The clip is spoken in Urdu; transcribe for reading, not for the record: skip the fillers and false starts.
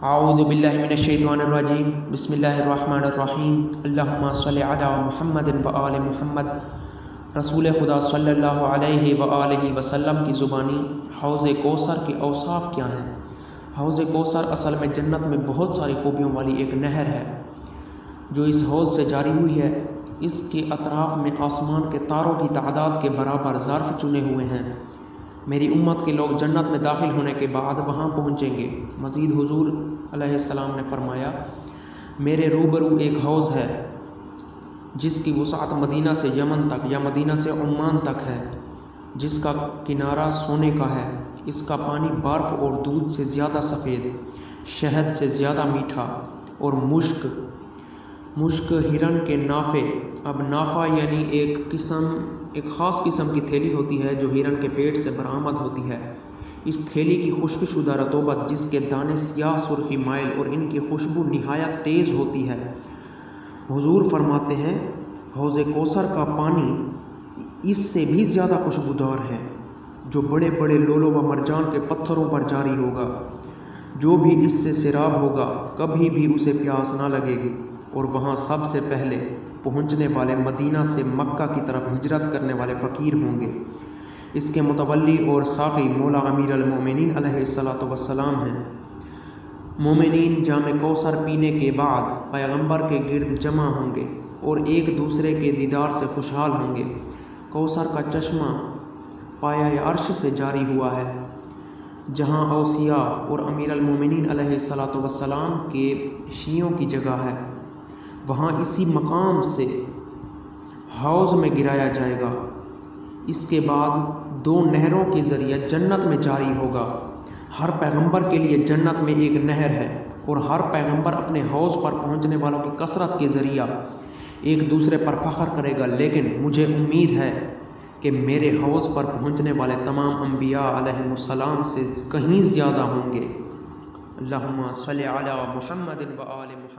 اعوذ باللہ من الشیطان الرجیم بسم اللہ الرحمن الرحیم اللہم صلی علی محمد و آل محمد۔ رسول خدا صلی اللہ علیہ وآلہ وسلم کی زبانی حوض کوثر کے اوصاف کیا ہیں؟ حوض کوثر اصل میں جنت میں بہت ساری خوبیوں والی ایک نہر ہے جو اس حوض سے جاری ہوئی ہے۔ اس کے اطراف میں آسمان کے تاروں کی تعداد کے برابر ظرف چنے ہوئے ہیں۔ میری امت کے لوگ جنت میں داخل ہونے کے بعد وہاں پہنچیں گے۔ مزید حضور علیہ السلام نے فرمایا، میرے روبرو ایک حوض ہے جس کی وسعت مدینہ سے یمن تک یا مدینہ سے عمان تک ہے، جس کا کنارہ سونے کا ہے۔ اس کا پانی برف اور دودھ سے زیادہ سفید، شہد سے زیادہ میٹھا اور مشک ہرن کے نافے۔ اب نافہ یعنی ایک خاص قسم کی تھیلی ہوتی ہے جو ہرن کے پیٹ سے برآمد ہوتی ہے۔ اس تھیلی کی خشک شدہ رطوبت، جس کے دانے سیاہ سرخی مائل اور ان کی خوشبو نہایت تیز ہوتی ہے۔ حضور فرماتے ہیں، حوض کوثر کا پانی اس سے بھی زیادہ خوشبودار ہے جو بڑے بڑے لولو و مرجان کے پتھروں پر جاری ہوگا۔ جو بھی اس سے سیراب ہوگا کبھی بھی اسے پیاس نہ لگے گی۔ اور وہاں سب سے پہلے پہنچنے والے مدینہ سے مکہ کی طرف ہجرت کرنے والے فقیر ہوں گے۔ اس کے متولی اور ساقی مولا امیر المومنین علیہ السلام ہیں۔ مومنین جام کوثر پینے کے بعد پیغمبر کے گرد جمع ہوں گے اور ایک دوسرے کے دیدار سے خوشحال ہوں گے۔ کوثر کا چشمہ پایہ عرش سے جاری ہوا ہے، جہاں اوصیاء اور امیر المومنین علیہ السلام کے شیعوں کی جگہ ہے۔ وہاں اسی مقام سے حوض میں گرایا جائے گا۔ اس کے بعد 2 نہروں کے ذریعے جنت میں جاری ہوگا۔ ہر پیغمبر کے لیے جنت میں ایک نہر ہے اور ہر پیغمبر اپنے حوض پر پہنچنے والوں کی کثرت کے ذریعہ ایک دوسرے پر فخر کرے گا، لیکن مجھے امید ہے کہ میرے حوض پر پہنچنے والے تمام انبیاء علیہ السلام سے کہیں زیادہ ہوں گے۔ اللہم صلی علی محمد و آل محمد۔